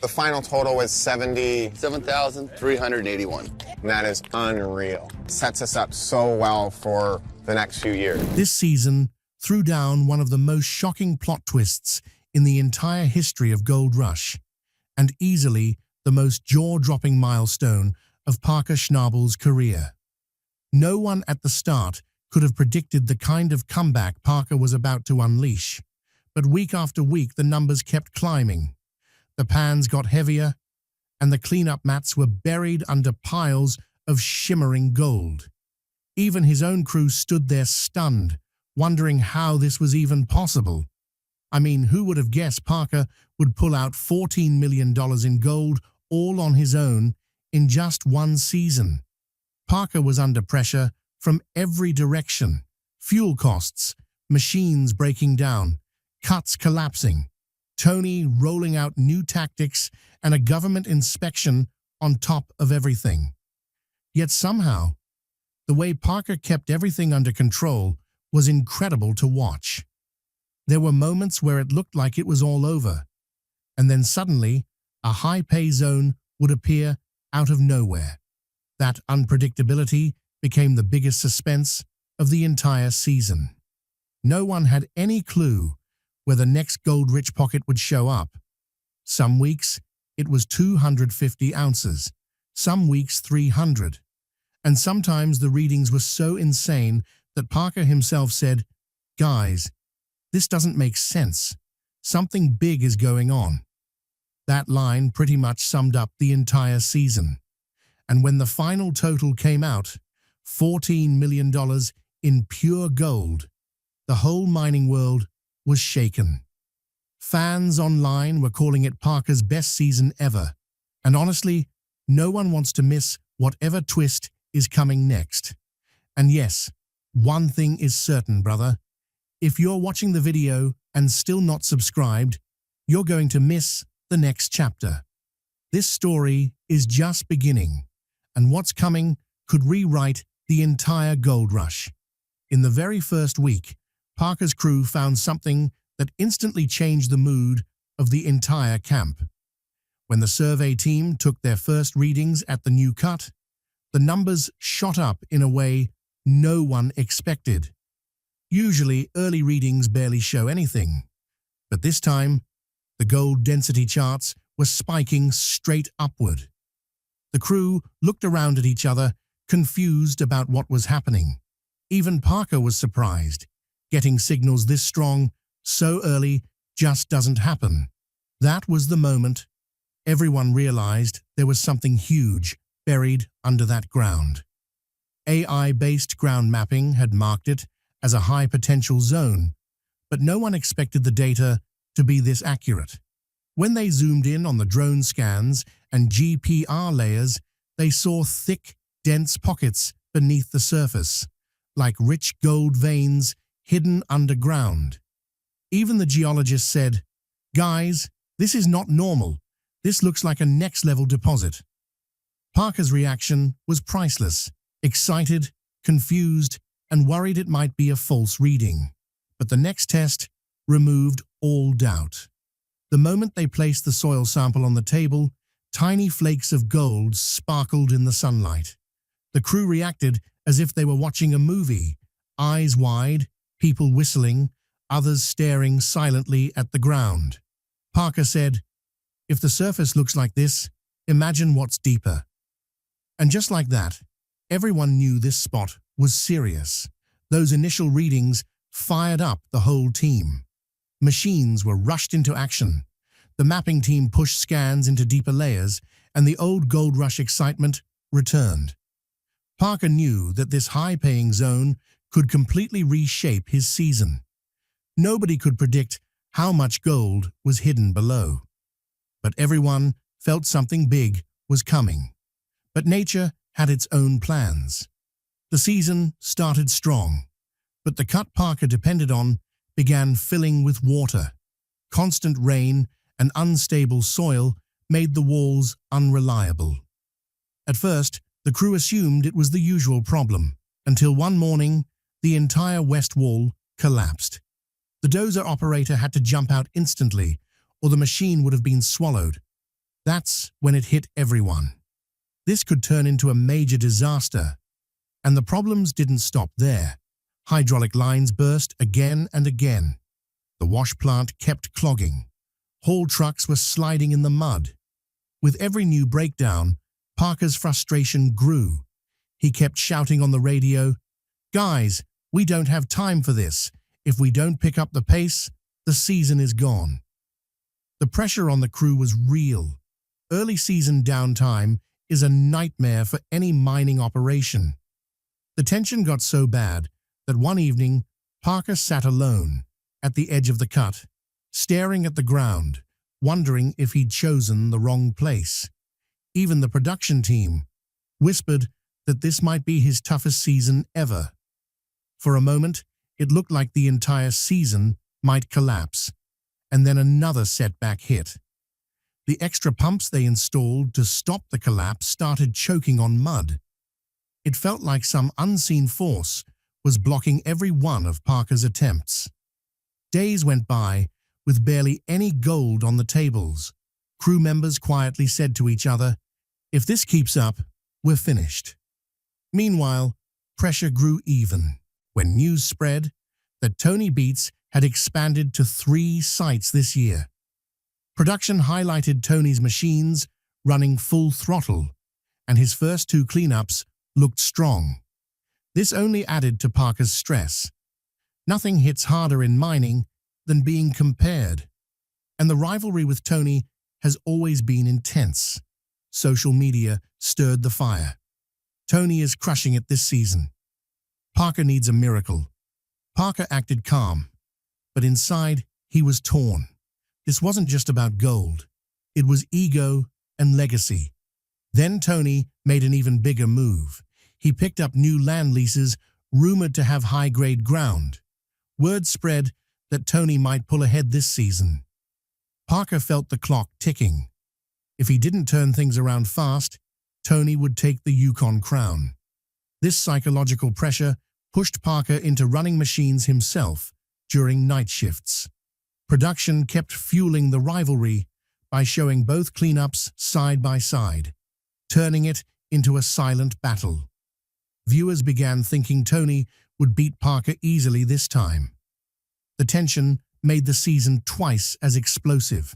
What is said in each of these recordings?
The final total was 7,381. and that is unreal. Sets us up so well for the next few years. This season threw down one of the most shocking plot twists in the entire history of Gold Rush, and easily the most jaw-dropping milestone of Parker Schnabel's career. No one at the start could have predicted the kind of comeback Parker was about to unleash, but week after week the numbers kept climbing. The pans got heavier, and the cleanup mats were buried under piles of shimmering gold. Even his own crew stood there stunned, wondering how this was even possible. I mean, who would have guessed Parker would pull out $14 million in gold all on his own in just one season? Parker was under pressure from every direction. Fuel costs, machines breaking down, cuts collapsing, Tony rolling out new tactics, and a government inspection on top of everything. Yet somehow, the way Parker kept everything under control was incredible to watch. There were moments where it looked like it was all over, and then suddenly a high-pay zone would appear out of nowhere. That unpredictability became the biggest suspense of the entire season. No one had any clue where the next gold-rich pocket would show up. Some weeks, it was 250 ounces, some weeks 300. And sometimes the readings were so insane that Parker himself said, "Guys, this doesn't make sense. Something big is going on." That line pretty much summed up the entire season. And when the final total came out, $14 million in pure gold, the whole mining world was shaken. Fans online were calling it Parker's best season ever, and honestly, no one wants to miss whatever twist is coming next. And yes, one thing is certain, brother. If you're watching the video and still not subscribed, you're going to miss the next chapter. This story is just beginning, and what's coming could rewrite the entire gold rush. In the very first week, Parker's crew found something that instantly changed the mood of the entire camp. When the survey team took their first readings at the new cut, the numbers shot up in a way no one expected. Usually, early readings barely show anything, but this time, the gold density charts were spiking straight upward. The crew looked around at each other, confused about what was happening. Even Parker was surprised. Getting signals this strong, so early, just doesn't happen. That was the moment everyone realized there was something huge buried under that ground. AI-based ground mapping had marked it as a high-potential zone, but no one expected the data to be this accurate. When they zoomed in on the drone scans and GPR layers, they saw thick, dense pockets beneath the surface, like rich gold veins hidden underground. Even the geologist said, "Guys, this is not normal. This looks like a next-level deposit." Parker's reaction was priceless, excited, confused, and worried it might be a false reading. But the next test removed all doubt. The moment they placed the soil sample on the table, tiny flakes of gold sparkled in the sunlight. The crew reacted as if they were watching a movie, eyes wide, people whistling, others staring silently at the ground. Parker said, "If the surface looks like this, imagine what's deeper." And just like that, everyone knew this spot was serious. Those initial readings fired up the whole team. Machines were rushed into action. The mapping team pushed scans into deeper layers, and the old gold rush excitement returned. Parker knew that this high-paying zone could completely reshape his season. Nobody could predict how much gold was hidden below. But everyone felt something big was coming. But nature had its own plans. The season started strong, but the cut Parker depended on began filling with water. Constant rain and unstable soil made the walls unreliable. At first, the crew assumed it was the usual problem, until one morning, the entire west wall collapsed. The dozer operator had to jump out instantly, or the machine would have been swallowed. That's when it hit everyone. This could turn into a major disaster. And the problems didn't stop there. Hydraulic lines burst again and again. The wash plant kept clogging. Haul trucks were sliding in the mud. With every new breakdown, Parker's frustration grew. He kept shouting on the radio, "Guys, we don't have time for this. If we don't pick up the pace, the season is gone." The pressure on the crew was real. Early season downtime is a nightmare for any mining operation. The tension got so bad that one evening, Parker sat alone at the edge of the cut, staring at the ground, wondering if he'd chosen the wrong place. Even the production team whispered that this might be his toughest season ever. For a moment, it looked like the entire season might collapse, and then another setback hit. The extra pumps they installed to stop the collapse started choking on mud. It felt like some unseen force was blocking every one of Parker's attempts. Days went by with barely any gold on the tables. Crew members quietly said to each other, "If this keeps up, we're finished." Meanwhile, pressure grew even when news spread that Tony Beats had expanded to 3 sites this year. Production highlighted Tony's machines running full throttle, and his first 2 cleanups looked strong. This only added to Parker's stress. Nothing hits harder in mining than being compared, and the rivalry with Tony has always been intense. Social media stirred the fire. Tony is crushing it this season. Parker needs a miracle. Parker acted calm, but inside he was torn. This wasn't just about gold. It was ego and legacy. Then Tony made an even bigger move. He picked up new land leases rumored to have high-grade ground. Word spread that Tony might pull ahead this season. Parker felt the clock ticking. If he didn't turn things around fast, Tony would take the Yukon crown. This psychological pressure pushed Parker into running machines himself during night shifts. Production kept fueling the rivalry by showing both cleanups side by side, turning it into a silent battle. Viewers began thinking Tony would beat Parker easily this time. The tension made the season twice as explosive.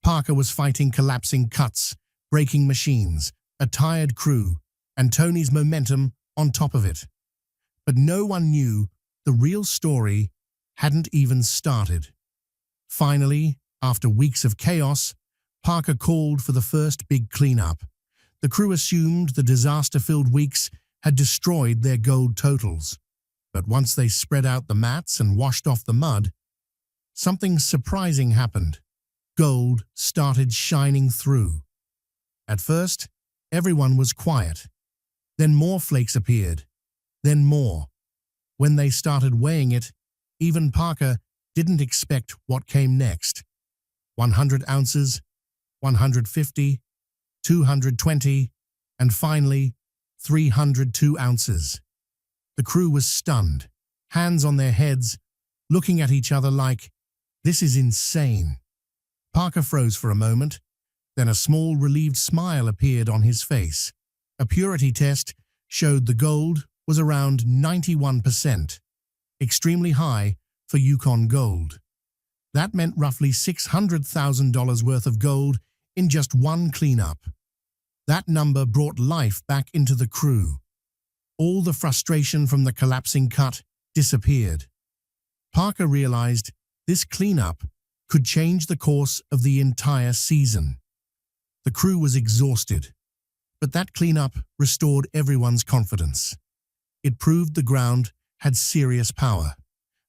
Parker was fighting collapsing cuts, breaking machines, a tired crew, and Tony's momentum on top of it. But no one knew the real story hadn't even started. Finally, after weeks of chaos, Parker called for the first big cleanup. The crew assumed the disaster-filled weeks had destroyed their gold totals. But once they spread out the mats and washed off the mud, something surprising happened. Gold started shining through. At first, everyone was quiet. Then more flakes appeared. Then more. When they started weighing it, even Parker didn't expect what came next. 100 ounces, 150, 220, and finally, 302 ounces. The crew was stunned, hands on their heads, looking at each other like, "This is insane." Parker froze for a moment, then a small relieved smile appeared on his face. A purity test showed the gold was around 91%, extremely high for Yukon gold. That meant roughly $600,000 worth of gold in just one cleanup. That number brought life back into the crew. All the frustration from the collapsing cut disappeared. Parker realized this cleanup could change the course of the entire season. The crew was exhausted, but that cleanup restored everyone's confidence. It proved the ground had serious power,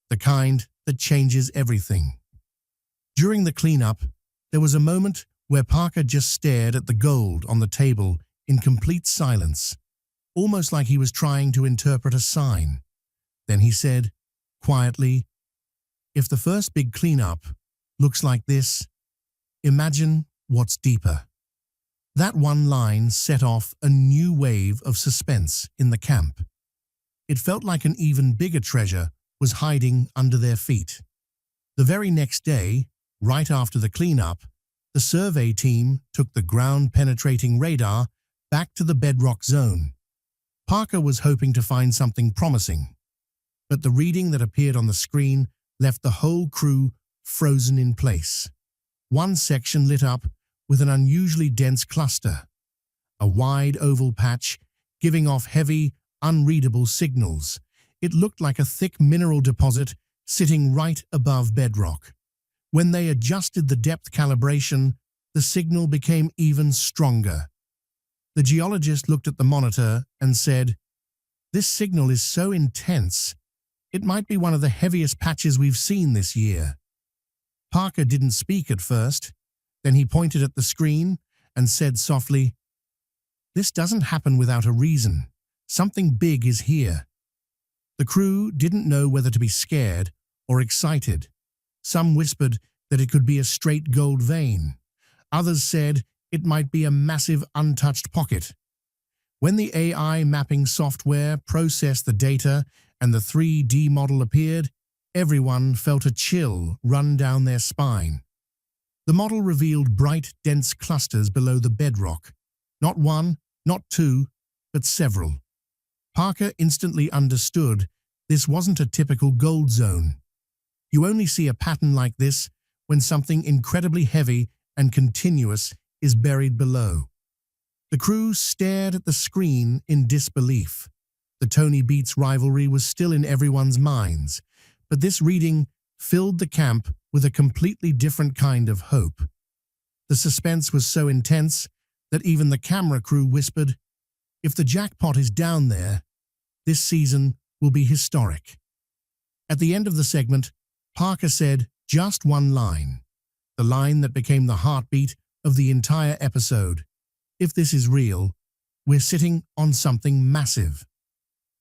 the kind that changes everything. During the cleanup, there was a moment where Parker just stared at the gold on the table in complete silence, almost like he was trying to interpret a sign. Then he said, quietly, "If the first big cleanup looks like this, imagine what's deeper." That one line set off a new wave of suspense in the camp. It felt like an even bigger treasure was hiding under their feet. The very next day, right after the cleanup, The survey team took the ground-penetrating radar back to the bedrock zone. Parker was hoping to find something promising, but the reading that appeared on the screen left the whole crew frozen in place. One section lit up with an unusually dense cluster, a wide oval patch giving off heavy, unreadable signals. It looked like a thick mineral deposit sitting right above bedrock. When they adjusted the depth calibration, the signal became even stronger. The geologist looked at the monitor and said, "This signal is so intense, it might be one of the heaviest patches we've seen this year." Parker didn't speak at first. Then he pointed at the screen and said softly, "This doesn't happen without a reason. Something big is here." The crew didn't know whether to be scared or excited. Some whispered that it could be a straight gold vein. Others said it might be a massive untouched pocket. When the AI mapping software processed the data and the 3D model appeared, everyone felt a chill run down their spine. The model revealed bright, dense clusters below the bedrock. Not one, not two, but several. Parker instantly understood this wasn't a typical gold zone. You only see a pattern like this when something incredibly heavy and continuous is buried below. The crew stared at the screen in disbelief. The Tony Beats rivalry was still in everyone's minds, but this reading filled the camp with a completely different kind of hope. The suspense was so intense that even the camera crew whispered, "If the jackpot is down there, this season will be historic." At the end of the segment, Parker said just one line, the line that became the heartbeat of the entire episode. "If this is real, we're sitting on something massive."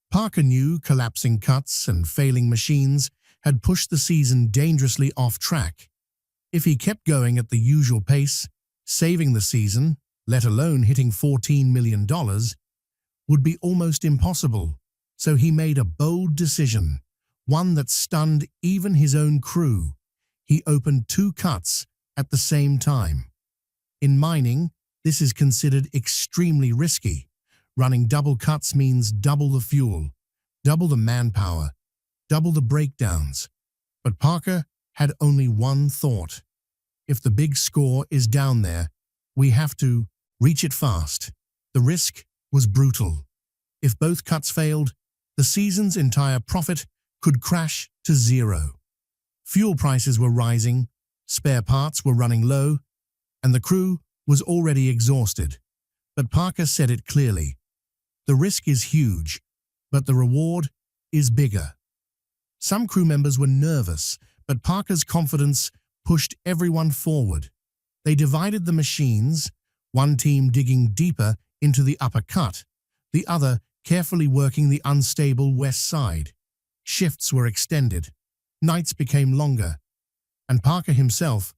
Parker knew collapsing cuts and failing machines had pushed the season dangerously off track. If he kept going at the usual pace, saving the season, let alone hitting $14 million, would be almost impossible. So he made a bold decision, one that stunned even his own crew. He opened 2 cuts at the same time. In mining, this is considered extremely risky. Running double cuts means double the fuel, double the manpower, double the breakdowns. But Parker had only one thought. If the big score is down there, we have to reach it fast. The risk was brutal. If both cuts failed, the season's entire profit could crash to zero. Fuel prices were rising, spare parts were running low, and the crew was already exhausted. But Parker said it clearly. The risk is huge, but the reward is bigger. Some crew members were nervous, but Parker's confidence pushed everyone forward. They divided the machines, one team digging deeper into the upper cut, the other carefully working the unstable west side. Shifts were extended, nights became longer, and Parker himself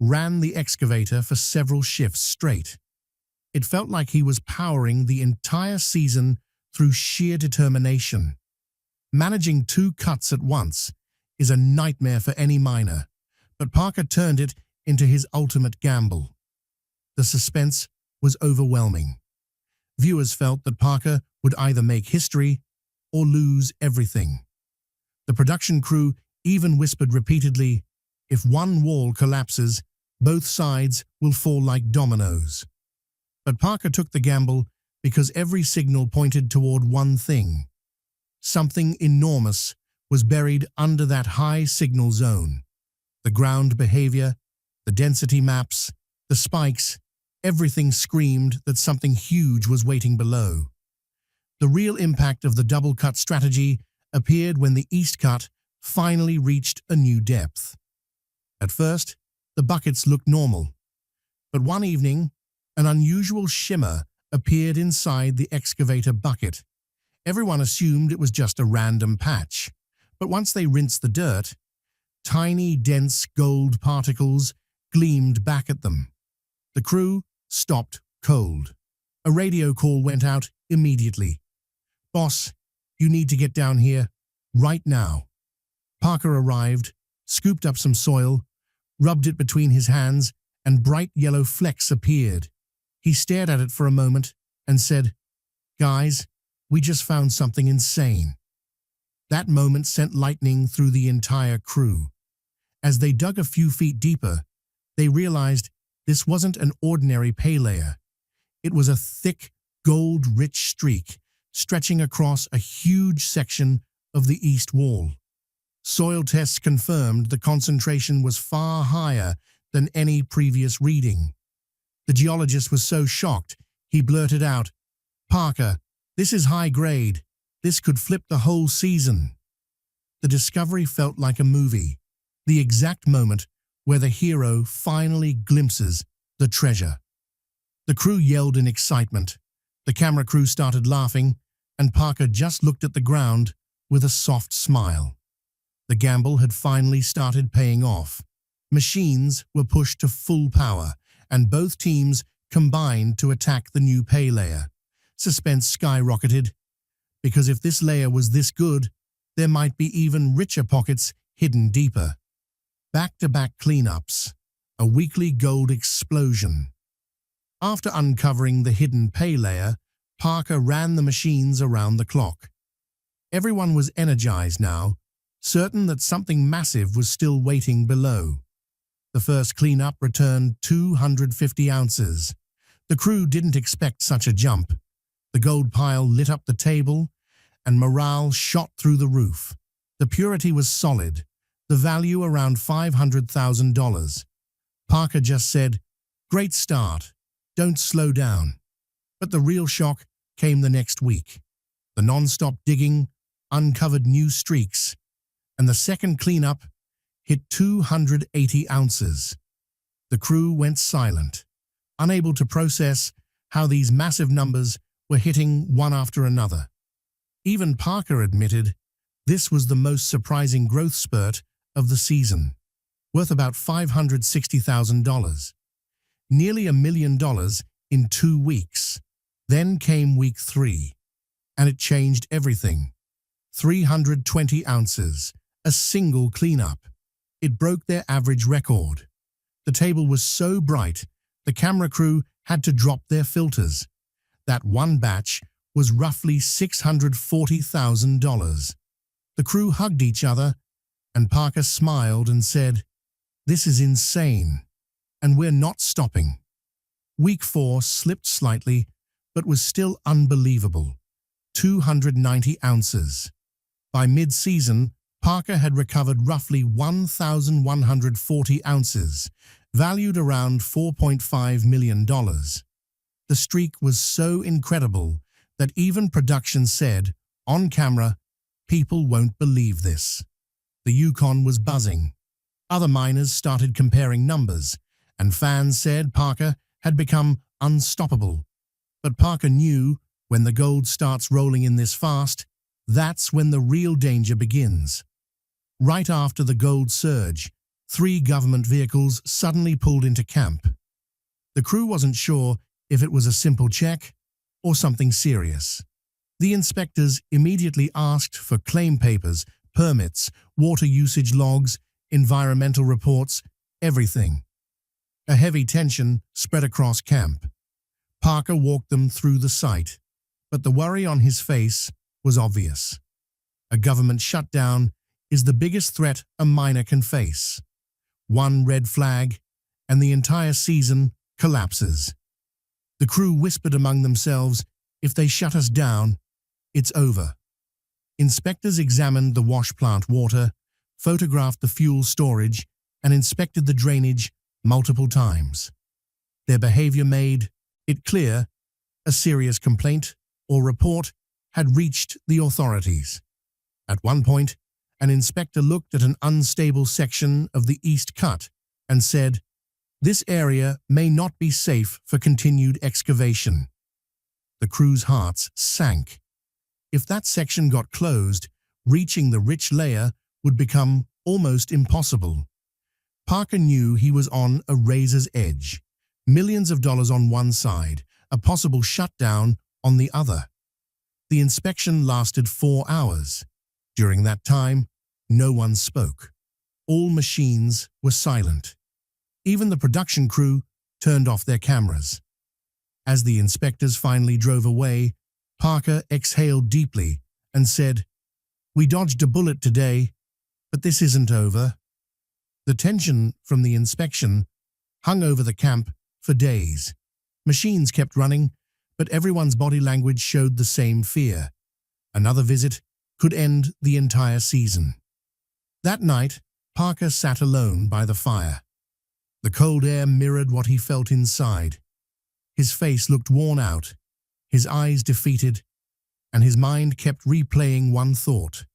ran the excavator for several shifts straight. It felt like he was powering the entire season through sheer determination. Managing 2 cuts at once is a nightmare for any miner, but Parker turned it into his ultimate gamble. The suspense was overwhelming. Viewers felt that Parker would either make history or lose everything. The production crew even whispered repeatedly, "If one wall collapses, both sides will fall like dominoes." But Parker took the gamble because every signal pointed toward one thing. Something enormous was buried under that high signal zone. The ground behavior, the density maps, the spikes, everything screamed that something huge was waiting below. The real impact of the double cut strategy appeared when the east cut finally reached a new depth. At first, the buckets looked normal, but one evening, an unusual shimmer appeared inside the excavator bucket. Everyone assumed it was just a random patch, but once they rinsed the dirt, tiny, dense gold particles gleamed back at them. The crew stopped cold. A radio call went out immediately. "Boss, you need to get down here right now." Parker arrived, scooped up some soil, rubbed it between his hands, and bright yellow flecks appeared. He stared at it for a moment and said, "Guys, we just found something insane." That moment sent lightning through the entire crew. As they dug a few feet deeper, they realized this wasn't an ordinary pay layer. It was a thick, gold-rich streak stretching across a huge section of the east wall. Soil tests confirmed the concentration was far higher than any previous reading. The geologist was so shocked, he blurted out, "Parker, this is high grade. This could flip the whole season." The discovery felt like a movie, the exact moment where the hero finally glimpses the treasure. The crew yelled in excitement. The camera crew started laughing, and Parker just looked at the ground with a soft smile. The gamble had finally started paying off. Machines were pushed to full power, and both teams combined to attack the new pay layer. Suspense skyrocketed, because if this layer was this good, there might be even richer pockets hidden deeper. Back-to-back cleanups, a weekly gold explosion. After uncovering the hidden pay layer, Parker ran the machines around the clock. Everyone was energized now, certain that something massive was still waiting below. The first cleanup returned 250 ounces. The crew didn't expect such a jump. The gold pile lit up the table, and morale shot through the roof. The purity was solid, the value around $500,000. Parker just said, "Great start. Don't slow down." But the real shock came the next week. The non-stop digging uncovered new streaks, and the second cleanup hit 280 ounces. The crew went silent, unable to process how these massive numbers were hitting one after another. Even Parker admitted this was the most surprising growth spurt of the season, worth about $560,000. Nearly $1 million in 2 weeks. Then came week 3, and it changed everything. 320 ounces, a single cleanup. It broke their average record. The table was so bright, the camera crew had to drop their filters. That one batch was roughly $640,000. The crew hugged each other, and Parker smiled and said, "This is insane, and we're not stopping." Week 4 slipped slightly, but was still unbelievable. 290 ounces. By mid-season, Parker had recovered roughly 1,140 ounces, valued around $4.5 million. The streak was so incredible that even production said, on camera, "People won't believe this." The Yukon was buzzing. Other miners started comparing numbers, and fans said Parker had become unstoppable. But Parker knew when the gold starts rolling in this fast, that's when the real danger begins. Right after the gold surge, 3 government vehicles suddenly pulled into camp. The crew wasn't sure if it was a simple check or something serious. The inspectors immediately asked for claim papers, permits, water usage logs, environmental reports, everything. A heavy tension spread across camp. Parker walked them through the site, but the worry on his face was obvious. A government shutdown is the biggest threat a miner can face. One red flag, and the entire season collapses. The crew whispered among themselves, "If they shut us down, it's over." Inspectors examined the wash plant water, photographed the fuel storage, and inspected the drainage multiple times. Their behavior made it clear a serious complaint or report had reached the authorities. At one point, an inspector looked at an unstable section of the East Cut and said, "This area may not be safe for continued excavation." The crew's hearts sank. If that section got closed, reaching the rich layer would become almost impossible. Parker knew he was on a razor's edge. Millions of dollars on one side, a possible shutdown on the other. The inspection lasted 4 hours. During that time, no one spoke. All machines were silent. Even the production crew turned off their cameras. As the inspectors finally drove away, Parker exhaled deeply and said, "We dodged a bullet today, but this isn't over." The tension from the inspection hung over the camp for days. Machines kept running, but everyone's body language showed the same fear. Another visit could end the entire season. That night, Parker sat alone by the fire. The cold air mirrored what he felt inside. His face looked worn out, his eyes defeated, and his mind kept replaying one thought.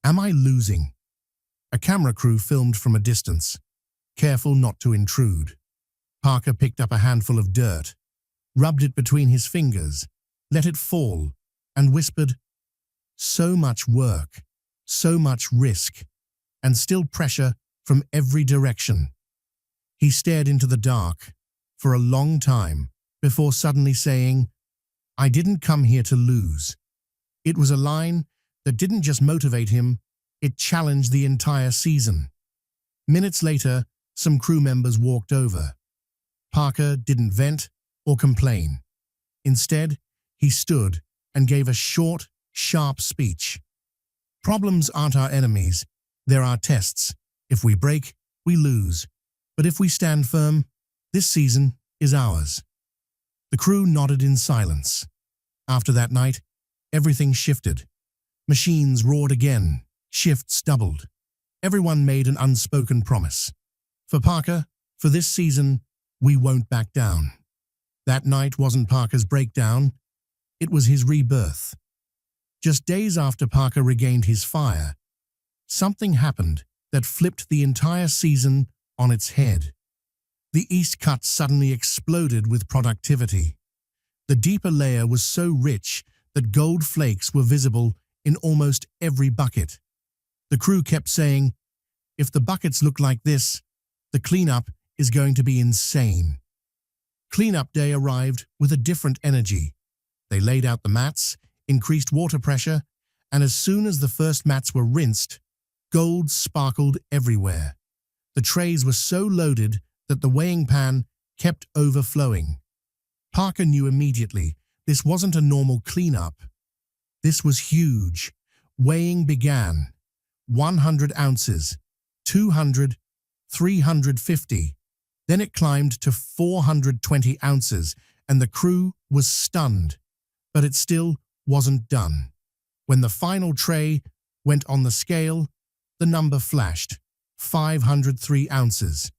Am I losing? A camera crew filmed from a distance, careful not to intrude. Parker picked up a handful of dirt, rubbed it between his fingers, let it fall, and whispered, "So much work, so much risk, and still pressure from every direction." He stared into the dark for a long time before suddenly saying, "I didn't come here to lose." It was a line that didn't just motivate him, it challenged the entire season. Minutes later, some crew members walked over. Parker didn't vent or complain. Instead, he stood and gave a short, sharp speech. "Problems aren't our enemies, they're our tests. If we break, we lose. But if we stand firm, this season is ours." The crew nodded in silence. After that night, everything shifted. Machines roared again, shifts doubled. Everyone made an unspoken promise. For Parker, for this season, we won't back down. That night wasn't Parker's breakdown, it was his rebirth. Just days after Parker regained his fire, something happened that flipped the entire season on its head. The East Cut suddenly exploded with productivity. The deeper layer was so rich that gold flakes were visible in almost every bucket. The crew kept saying, "If the buckets look like this, the cleanup is going to be insane." Cleanup day arrived with a different energy. They laid out the mats, increased water pressure, and as soon as the first mats were rinsed, gold sparkled everywhere. The trays were so loaded that the weighing pan kept overflowing. Parker knew immediately this wasn't a normal cleanup. This was huge. Weighing began. 100 ounces, 200, 350. Then it climbed to 420 ounces, and the crew was stunned. But it still wasn't done. When the final tray went on the scale, the number flashed, 503 ounces.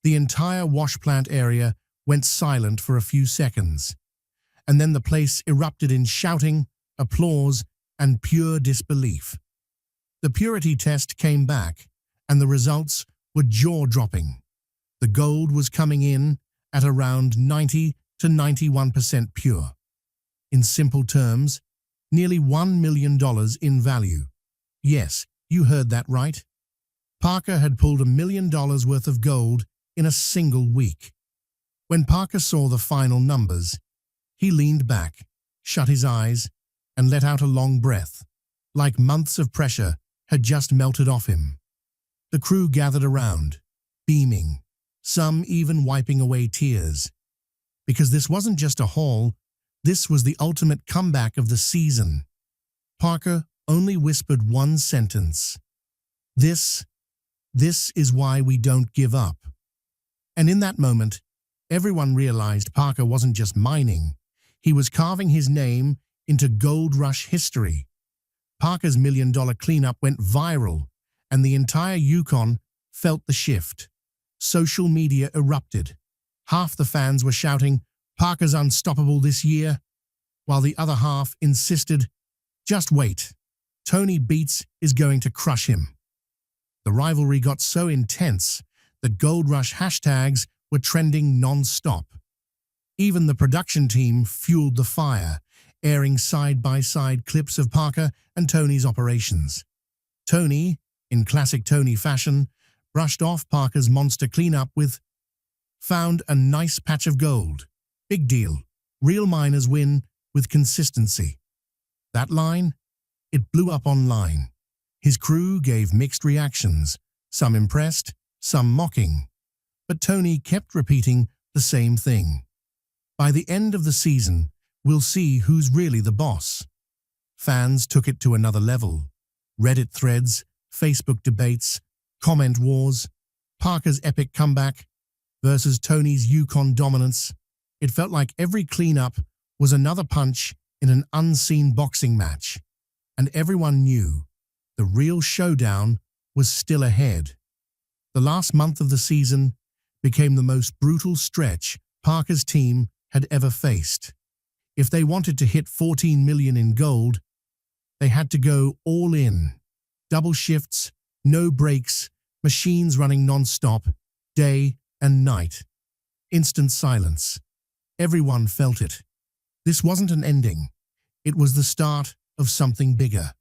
The entire wash plant area went silent for a few seconds, and then the place erupted in shouting, applause, and pure disbelief. The purity test came back, and the results were jaw-dropping. The gold was coming in at around 90 to 91% pure. In simple terms, nearly $1 million in value. Yes, you heard that right. Parker had pulled $1 million worth of gold in a single week. When Parker saw the final numbers, he leaned back, shut his eyes, and let out a long breath, like months of pressure had just melted off him. The crew gathered around, beaming, some even wiping away tears. Because this wasn't just a haul, this was the ultimate comeback of the season. Parker only whispered one sentence. This is why we don't give up." And in that moment, everyone realized Parker wasn't just mining. He was carving his name into Gold Rush history. Parker's $1 million cleanup went viral, and the entire Yukon felt the shift. Social media erupted. Half the fans were shouting, "Parker's unstoppable this year," while the other half insisted, "Just wait, Tony Beats is going to crush him." The rivalry got so intense that Gold Rush hashtags were trending non-stop. Even the production team fueled the fire, airing side-by-side clips of Parker and Tony's operations. Tony, in classic Tony fashion, brushed off Parker's monster cleanup with, "Found a nice patch of gold. Big deal. Real miners win with consistency." That line? It blew up online. His crew gave mixed reactions, some impressed, some mocking. But Tony kept repeating the same thing. By the end of the season, we'll see who's really the boss. Fans took it to another level. Reddit threads, Facebook debates, comment wars, Parker's epic comeback versus Tony's Yukon dominance. It felt like every cleanup was another punch in an unseen boxing match. And everyone knew the real showdown was still ahead. The last month of the season became the most brutal stretch Parker's team had ever faced. If they wanted to hit 14 million in gold, they had to go all in. Double shifts, no breaks, machines running non-stop, day and night. Instant silence. Everyone felt it. This wasn't an ending. It was the start of something bigger.